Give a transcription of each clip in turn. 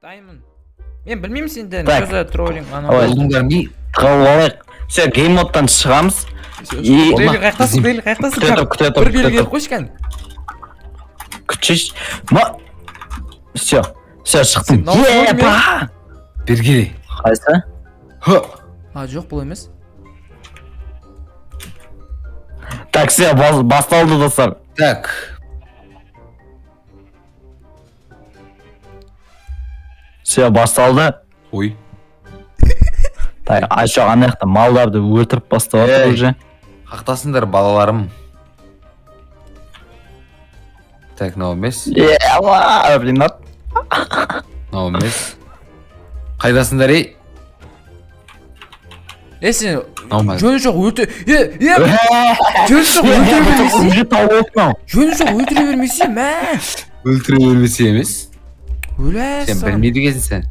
Даймон. Мен білмеймін сенден Так. жаза троллинг ана. Олыңдар ми қабыл алайық. Все, гейм модтан шығамыз. И Рейлі қаяқтасың, рейлі қаяқтасың. күте тұр, Бір белгі қойшы кән. күтшеш. Все, шықтым. Сен науыз ойын Епа! Бергелей. Қайсы? Жоқ бұл емес. Так, все, басталды достар. Так. Все, басталды. Ой. Так, Айша ана жақта малдарды өлтіріп бастап жатыр уже. Қақтасыңдар балаларым. Так, мынау емес. Ринат. Мынау емес. Қайдасыңдар ей? Сен Нормально. жөні жоқ жөні жоқ өлтіре бермесей. Уже тауып отын. Жөні жоқ өлтіре бермесей, мә. Өлтіре өлмесе емес. Өләсің. Сен білмейді екенсің сен.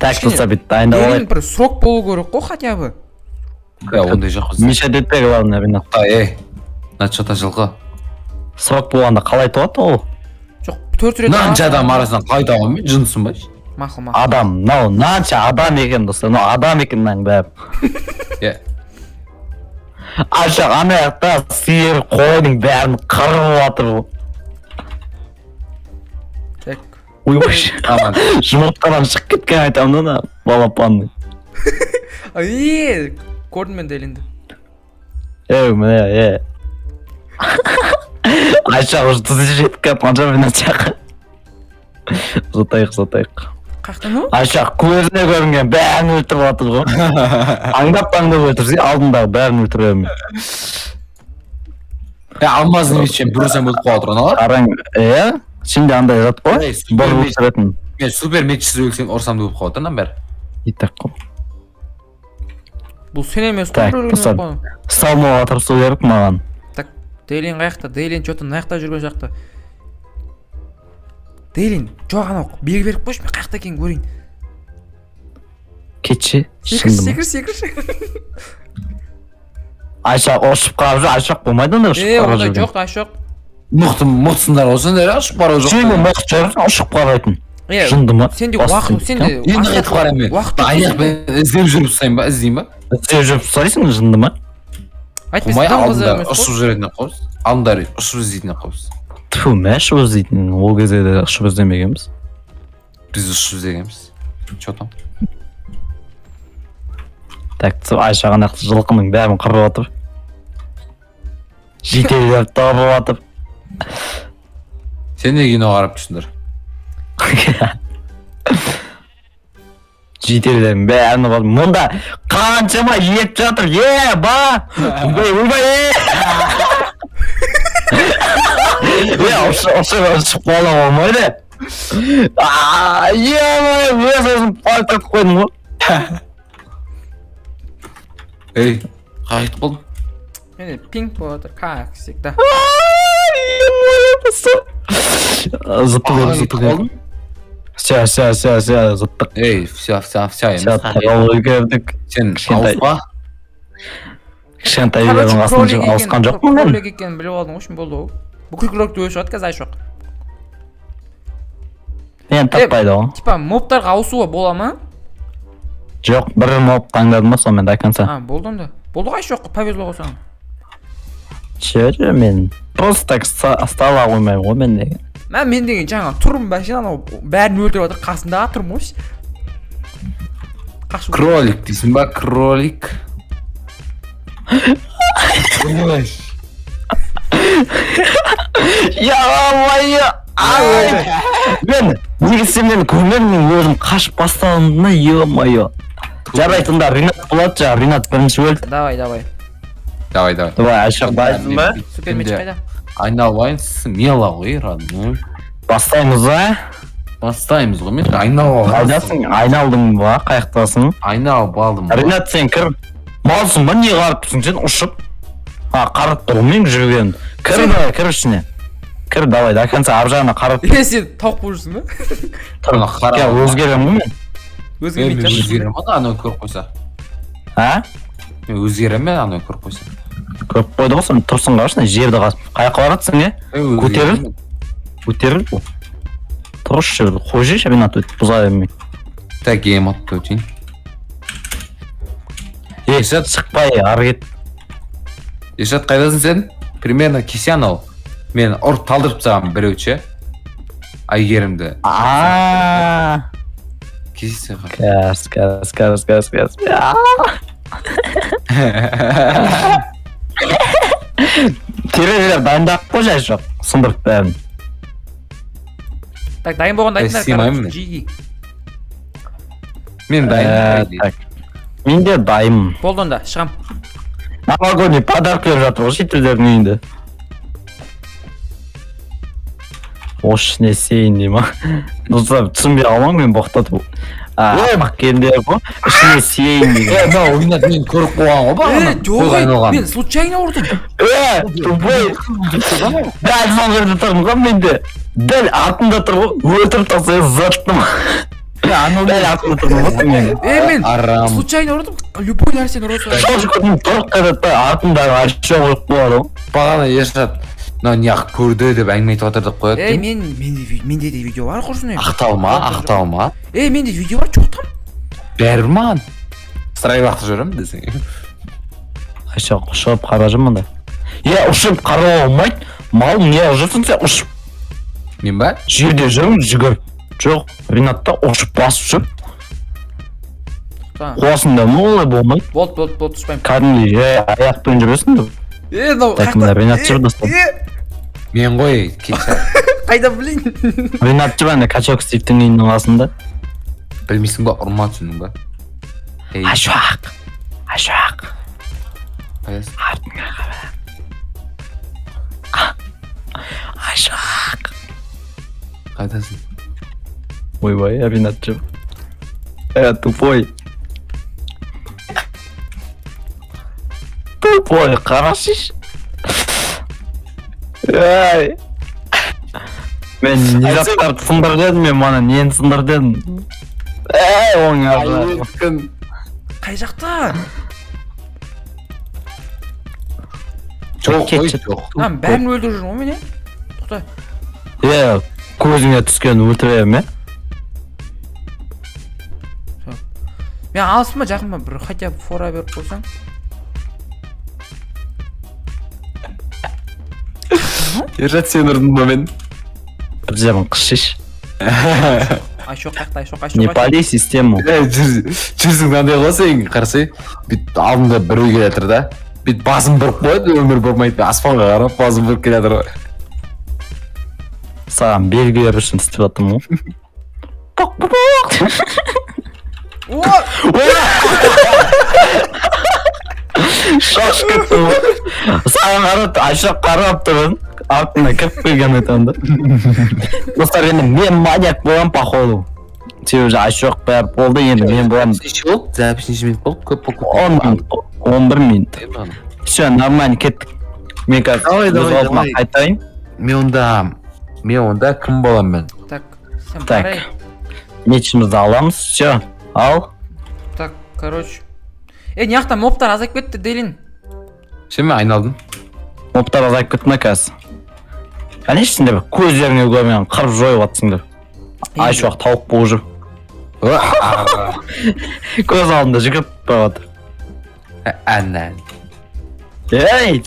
Так, достар, бүйтіп дайындап Дейін алайық. бір срок болу керек қой хотя бы. Ондай жоқ қыз. Миша детпек ладно, Ринат. Начота жылқы. Срок болғанда қалай туады ол? Жоқ, 4 рет. Нанша адам арасынан қайда мен жынсың ба? Мақыл. Адам, мынау нанша адам екен достар, мынау адам екен мынаның бәрі. Айша ана жақта сиыр қойдың бәрін қырып жатыр ол. Так. Ойбай, жұмыртқадан шығып кеткен айтамын да балапанның. Көрдім мен дәлінді. Міне, Айша уже тұзы жетіп кетіп қанша Ринат жаққа. Затайық. Қақтан ол? Айша көзіне көрінген бәрін өлтіріп жатыр ғой. Аңдап өлтірсе алдындағы бәрін өлтіре бермей. Алмаздың ешен бүрсен өліп қалып отырған алар? Қараң, сенде андай зат қой, бір өлтіретін. Мен супер мечсіз өлсем ұрсам өліп қалып отырған бәрі. Итак қой. Бұл сен емес Так, достар, салмауға тырысу керек маған. Так, Дейлин қаяқта? Дейлин что-то наяқта жүрген жақта. Дейлин, жоқ анау белгі беріп қойшы, мен қаяқта екенін көрейін. Кетші, шындым. Секір. Айша ұшып қалып жүр, Айшақ болмайды онда ұшып қалып Ондай жүрген. жоқ, Айшоқ. Мықтысыңдар болсын дәрі ұшып бару жоқ. Сен мықты жүрсің, ұшып қарайтын. Жынды ма? Сенде уақыт, сенде Енді қайтып қарайын мен. Аяқпен іздеп жүріп ұстайын ба, іздейін ба? Іздеп жүріп ұстайсың, жынды ма? Қумай алдында ұшып жүретінен қойыз. Алдында ұшып іздейтінен қойыз. Тьфу, мәш іздейтін, ол кезде де ұшып іздемегенбіз. Біз ұшып іздегенбіз. Че там? Так, Айша ғана жылқының бәрін қырып жатыр. Жетелеп тауып жатыр. Сен не кино қарап тұрсыңдар? Жетелердің бәрін қырып. Мұнда қаншама ет жатыр, ба! Ұлбай! Ұшып қала болмайды. Өз өзім пальтат қойдым ғой. Ей, қайтып болдың? Мен пинг болып жатыр, как всегда. Зыттық. Все, зыттық. Ей, все, емес. Тағалы көрдік. Сен ауыспа? Кішкентай үйлердің астынан ауысқан жоқ па мен? Кролик екенін біліп алдым, үшін болды ол. Бүкіл кроликті өліп шығады қазір Айшоқ. Мен таппайды ғой. Типа мобтарға ауысуға бола ма? Жоқ, бір моб таңдадым ба сонымен до конца. Болды онда. Болды ғой Айшоқ, повезло ғой саған. Че, мен просто так стала қоймаймын ғой мен деген. Мен деген жаңа тұрмын ба, сен анау бәрін өлтіріп жатыр, қасындағы тұрмын ғой. Кролик дейсің ба, кролик? Мен негізі мен көрмедім, өзім қашып бастадым, ё-моё. Жарайтында Ринат болады, жаңа Ринат бірінші өлді. Давай. Давай. Айшақ байсың ба? Супер меч қайда? Айналайын смело ғой, родной. Бастаймыз ба? Бастаймыз ғой, мен айналайын. Айналдың ба, қаяқтасың? Айналып алдым. Ринат, сен кір. Малсың ба, не қарыптысың сен, ұшып? Қарып тұрмын жүрген. Кір ішіне. Кір, давай, до конца ап жағына қарып. Сен тауық болып жүрсің ба? Өзгерем ғой мен. Өзгерем ба, анау көріп қойса? Мен өзгерем мен анау көріп қойса? Көріп қойды ғой, сен тұрсың қаршына, жерді қасып. Қаяққа баратсың, көтеріл бұл. Тұр тұршы қойшы Ринат өйтіп бұза бермей. Так ем атты өтейін. Есет шықпай ары кет. Ешат қайдасың сен? Примерно кесе анау. Мен ұрып талдырып тастаған біреу Айгерімді. Кесе Кәс. Терезелер дайындап қой жоқ. Сындырып бәрін. Так, дайын болған сыймаймын мен. жиги. Мен дайын. Так. Мен де дайым. Болды онда, шығам. Новогодний подарок беріп жатыр ғой шетелдердің үйінде. Ош не сейін дей ма? Достар түсінбей алмаң мен боқтатып. Бақ келдер ғой, ішіне сейін деген. Мынау ойнат мен көріп қойған ғой бағана. Жоқ, мен случайно ұрдым. Тупой. Дәл сол жерде тұрмын ғой менде. Дәл артында тұр ғой, өлтіріп тастай заттым. Дәл артында тұрмын ғой мен. Мен случайно ұрдым. Любой нәрсені ұрдым. Сол жерде тұрып қайдатпай артындағы ашша қойып қойады ғой. Бағана Ешат неғып көрді деп әңгіме айтып отырдық қояды. Менде де видео бар құрсын. Ақталма. Менде видео бар жоқ там. Бәрі маған. Сырай бақты жүрім десең. Қайша ұшып қара жүрмін да. Ұшып қара olmaydı. Mal не жүрсің сен ұшып? Мен ба? Жерде жүрмін жүгір. Жоқ, Ринатта ұшып басып жүр. Қуасында олай болмайды. Болды, ұшпаймын. Кәдімгі аяқпен жүресің деп. Так, мына Ринат жүр достар. Мен ғой, кетші. Қайда білейін? Ринат жүр әне качок Стивтің үйінің қасында. Білмейсің ба, ұрма түсінің ба? Ашуақ. Қайдасың? Артыңа қара. Ашуақ. Қайдасың? Ойбай, Ринат жүр. Тупой. Тупой, қарашыш. Мен не заттарды сындыр дедім, мен мана нені сындыр дедім. Оңар. Қай жақта? Жоқ. Бәрін өлдіріп жүрмін мен, Тоқта. Көзіңе түскен өлтірем, Мен алысым ба, жақын ба, бір хотя бы фора беріп қойсаң. Ержат сен ұрдың ба мен? Бір жерін қышыш. Айшоқ. Не пали систему. Жүрсің қандай қосың, қарсы. Бүт алдында біреу келе жатыр да. Бүт басын бұрып қойды, өмір бұрмайды. Аспанға қарап басын бұрып келе жатыр. Саған белгілер үшін істеп жатырмын ғой. Шаш кетті ғой. Саған қарап, Айшақ қарап тұрын. Артына кіріп келген айтамын да. Достар, енді мен маньяк болам, походу. Себебі Айшақ бәрі болды, енді мен болам. Неше болды? Запись неше минут болды? Көп болды. 10 минут, 11 минут. Все, нормально, кеттік. Мен қазір өз алдыма қайтайын. Мен онда кім болам мен? Так, сен Так, барай. мечімізді аламыз, все, ал. Так, короче. Неяқта мобтар азайып кетті, Дейлин. Сен мен айналдым. Мобтар азайып кетті ме қазір? Конечно, көздеріңе көрмеген қырып жойып атсыңдар. Айшуақ тауық болып жүр. Көз алдында жүгіріп барады. Әннән. Ей!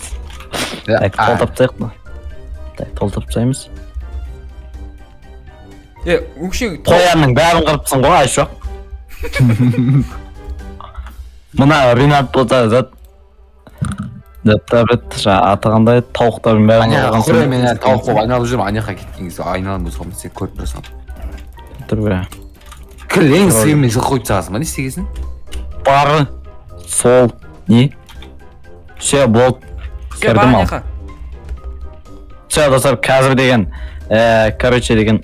Так, толтап тастайық па? Так, толтап тастаймыз. Өкшең Қоянның бәрін қырыпсың ғой, Айшуақ. Мына Ринат болса зат. Дәптәбет атығандай тауықтардың бәрін қырған мен тауық болып айналып жүрмін, аняқа кеткен кезде айналым бұзғанмын, сен көріп тұрсам. Тұр бе. Кірлең сүйіммен жыл қойып тағасың ба, не істегесің? Бары, сол, не? Все, болды. Кірдім ал. Все, достар, қазір деген, короче деген,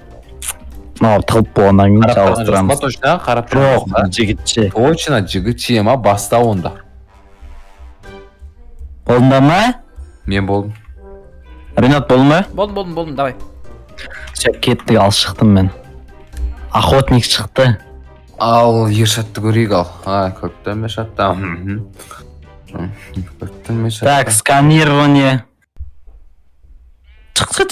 мынау тығып болғаннан кейін жалғастырамыз. Точно, қарап Жоқ, жігітше. Точно, жігітше ма, баста онда. Болдыңдар ма? Мен болдым. Ринат болды ма? Болдым, давай. Все, кеттік, ал шықтым мен. Охотник шықты. Ал Ершатты көрейік ал. Көрттім Ершатты. Көрттім Ершатты. Так, сканирование. Чық.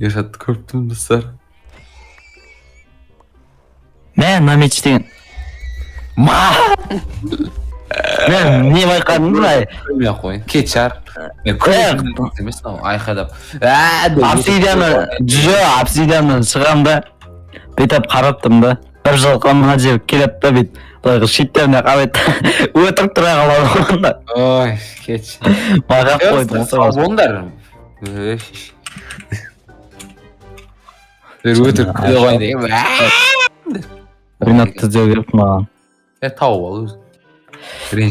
Ершатты көрттім достар. Мен намеч деген. Мен не байқадым ба? Білмей ақ қойын. Кетшар. Мен көзімді емес, айқайлап. Обсидианнан шығам да. Бүйтіп қараптым да. Бір жылқы мына жерге келеді да бүйтіп. Былайғы шеттеріне қарайды. Өтірік тұра қалады да. Ой, кетші. Бағақ қойды. Ондар. Өтірік күле қойын деген. Ринат түзеу керек маған. Тауып ал өзі.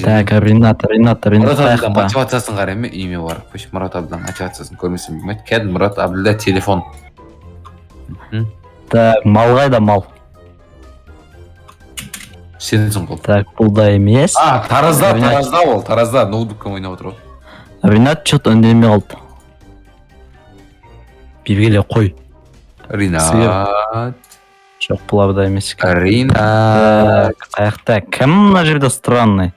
Так, Ринат Мұрат Абділдан қаяқта. мотивациясын қараймын, үйме барып қойшы. Мұрат Абділдан мотивациясын көрмесем білмейді. Кәдім Мұрат Абділда телефон. Так, мал қайда мал? Сенсің қол. Так, бұл да емес. Таразда ол, Таразда ноутбукпен ойнап отыр ол. Ринат что-то үндемей қалды. Бибігеле қой. Ринат. Жоқ, бұл да емес екен. Ринат. Қаяқта кім мына жерде странный?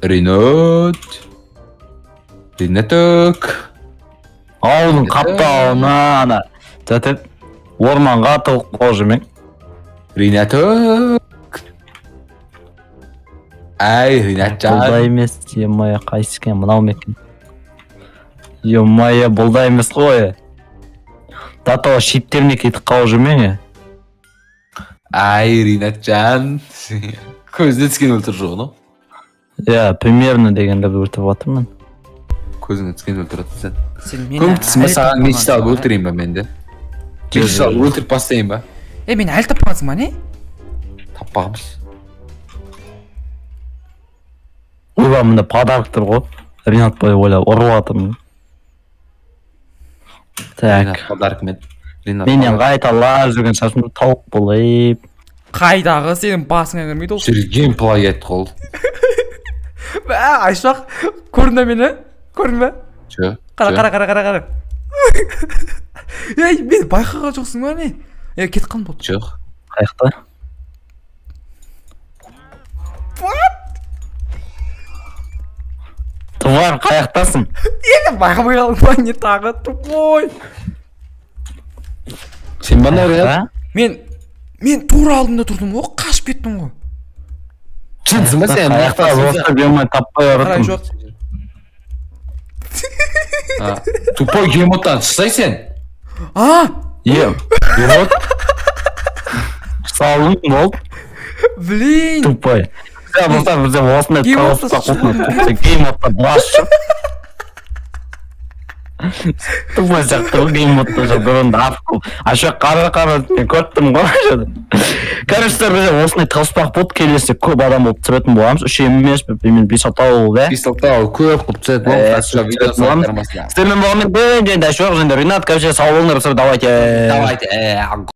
Ринат. Ринаток. Ауылдың қаптауына ана жатып орманға тығып қол жүрмек. Ринаток. Ай, Бұл да Ринатжан. емес, емая қайсы екен, мынау ма екен? Емая, бұл да емес қой. Датаға шиптеріне кетіп қалып жүрмек. Ай, Ринатжан. Көзіне түскен өлтір жоғын, Иә, примерно дегенде өртіп жатырмын. көзіңе түскен өлтір жатыр сен. Сен мені Көмектесін ба әлі саған таппағансың мечта алып ба? өлтірейін ба менде? Жоқ, Мечта алып жоқ. өлтіріп бастайын ба? Мені әлі таппағансың ба не? Таппағымыз. Ойбай, мында подарктар ғой. Ринат бай ойлап ұрып жатырмын. Так, Ринат подарок мен. менен қайталап жүрген шашымды тауып болып. Қайдағы сенің басыңа кірмейді ол. Жүрген плагиат қол. Айшақ, көрдің бе мені? Көрдің бе? Чö? Қара. Ей, мені байқаған жоқсың ба не? Кетіп қалдым болды. Жоқ. Қаяқта? Тувар, қаяқтасың? Енді байқамай қалдым ба не тағы? Тупой. Сен бана Ринат? Мен тура алдында тұрдым ғой, қашып кеттім ғой. Шынсың ба сен? Қаяқта осы бермей таппай Қарай ұрытым. жоқ. Тупой геймоттан шықсай сен. Ем, вот. Салың болды. Блин. Тупой. Все, достар, бізде осындай Геймотта геймотта басшы. Тупой сияқты ғой геймотта бұрын апқыл. Аша қара мен көрттім ғой. Короче, бізде осындай тауыспақ болды, келесі көп адам болып түсіретін боламыз. Үш емес, мен 5-6 болды. Бесталтау көп қылып түседі. Сіздермен болғанмен де жоқ, Ринат, короче, сау болыңдар, давайте. Давайте.